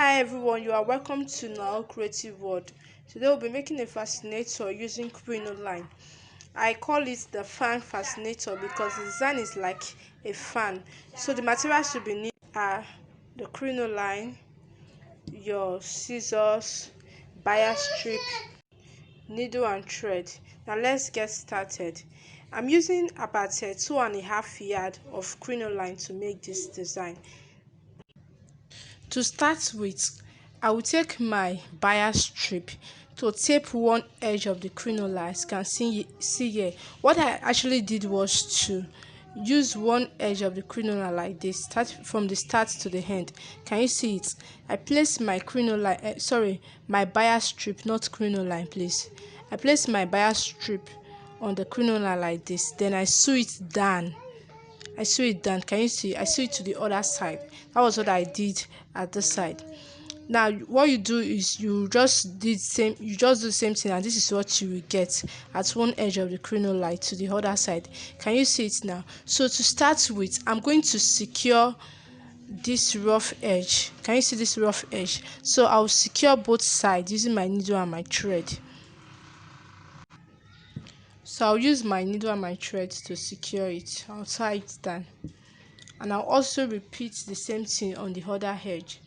Hi everyone, you are welcome to Now Creative World. Today we'll be making a fascinator using crinoline. I call it the fan fascinator because the design is like a fan. So the materials you be need are the crinoline, your scissors, bias strip, needle and thread. Now let's get started. I'm using about 2.5 yards of crinoline to make this design. To start with, I will take my bias strip to tape one edge of the crinoline. As you can see here, what I actually did was to use one edge of the crinoline like this, start from the start to the end. Can you see it? I place my crinoline, my bias strip, not crinoline, please. I place my bias strip on the crinoline like this, then I sew it down. Can you see? I sew it to the other side. That was what I did at this side. Now what you do is you just do the same thing, and this is what you will get at one edge of the crinoline to the other side. Can you see it now? So to start with, I'm going to secure this rough edge. Can you see this rough edge? So I'll secure both sides using my needle and my thread. So I'll use my needle and my thread to secure it. I'll tie it down, and I'll also repeat the same thing on the other edge.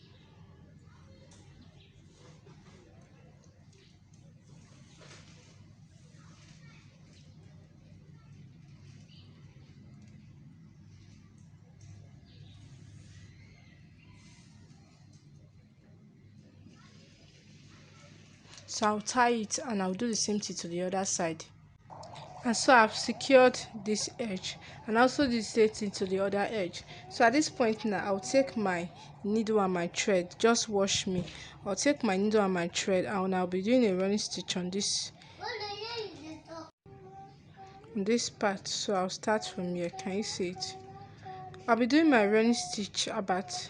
So I'll tie it and I'll do the same thing to the other side. And so I've secured this edge and also the same thing to the other edge. So at this point now, I'll take my needle and my thread. Just watch me. I'll take my needle and my thread and I'll be doing a running stitch on this part. So I'll start from here. Can you see it? I'll be doing my running stitch about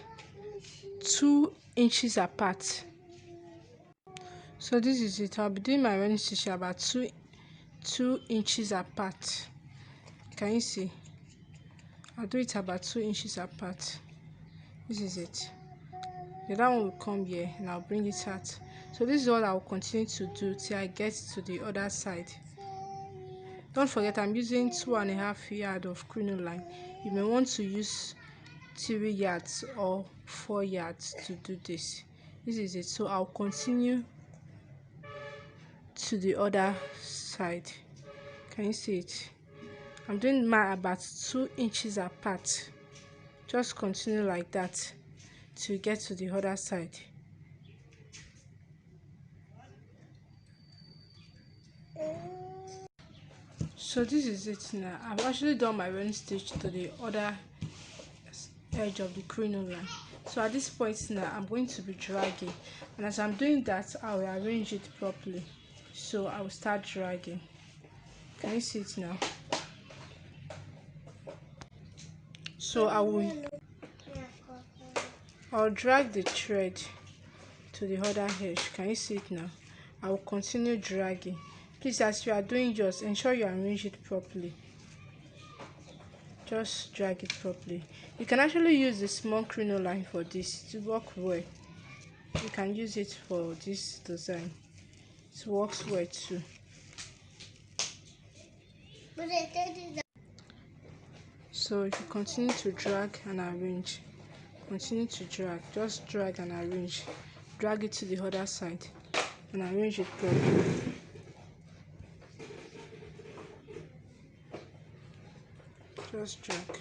2 inches apart. So this is it. I'll be doing my running stitch about 2 inches apart. Can you see? I'll do it about 2 inches apart. This is it. The other one will come here and I'll bring it out. So this is what I'll continue to do till I get to the other side. Don't forget, I'm using 2.5 yards of crinoline. You may want to use 3 yards or 4 yards to do this. This is it. So I'll continue to the other side. Can you see it? I'm doing mine about 2 inches apart. Just continue like that to get to the other side. So this is it now. I've actually done my running stitch to the other edge of the crinoline. So at this point now, I'm going to be dragging, and as I'm doing that, I will arrange it properly. So I will start dragging. Can you see it now? So I'll drag the thread to the other edge. Can you see it now? I will continue dragging. Please, as you are doing yours, ensure you arrange it properly. Just drag it properly. You can actually use the small crinoline for this to work well. You can use it for this design. It works well too. So if you continue to drag and arrange, continue to drag, just drag and arrange, drag it to the other side and arrange it properly. Just drag.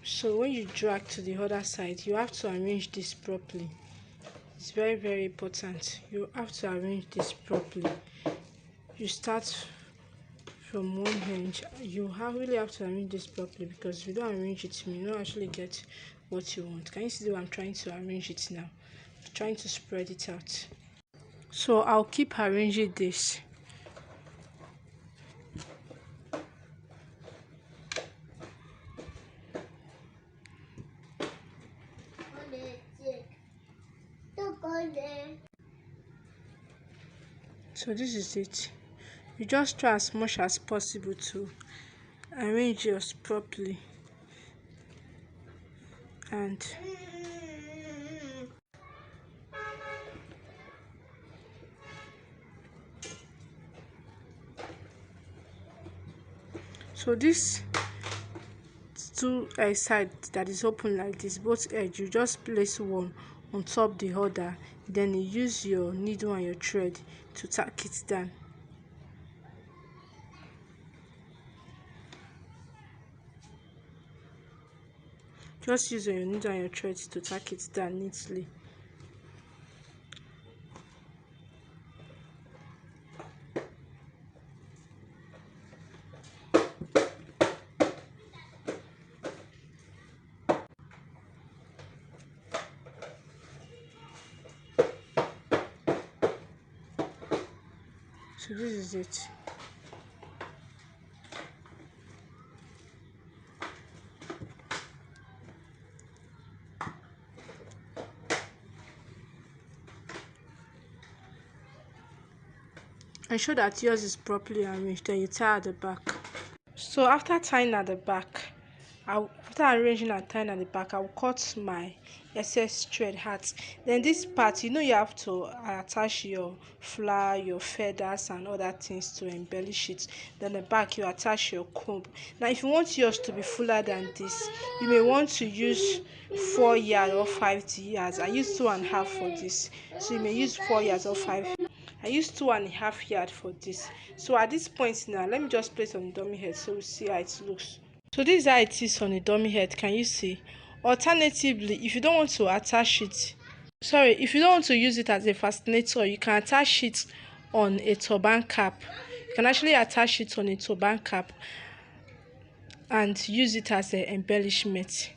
So when you drag to the other side, you have to arrange this properly. It's very, very important. You have to arrange this properly. You start from one edge. You really have to arrange this properly, because if you don't arrange it, you may not actually get what you want. Can you see the way I'm trying to arrange it now? I'm trying to spread it out. So I'll keep arranging this. So this is it. You just try as much as possible to arrange yours properly, and so this two side that is open like this, both edge, you just place one on top the other, then you use your needle and your thread to tack it down. Just use your needle and your thread to tack it down neatly. So this is it. Ensure that yours is properly arranged, then you tie at the back. So after tying at the back, after arranging and tying at the back, I will cut my excess thread hat. Then this part, you have to attach your flower, your feathers and other things to embellish it. Then the back, you attach your comb. Now if you want yours to be fuller than this, you may want to use 4 yards or 5 yards. I use 2.5 for this, so you may use 4 yards or 5. I used 2.5 yards for this. So at this point now, let me just place on the dummy head so we see how it looks. So this is how it is on the dummy head. Can you see? Alternatively, if you don't want to attach it, if you don't want to use it as a fascinator, you can attach it on a turban cap. You can actually attach it on a turban cap and use it as an embellishment.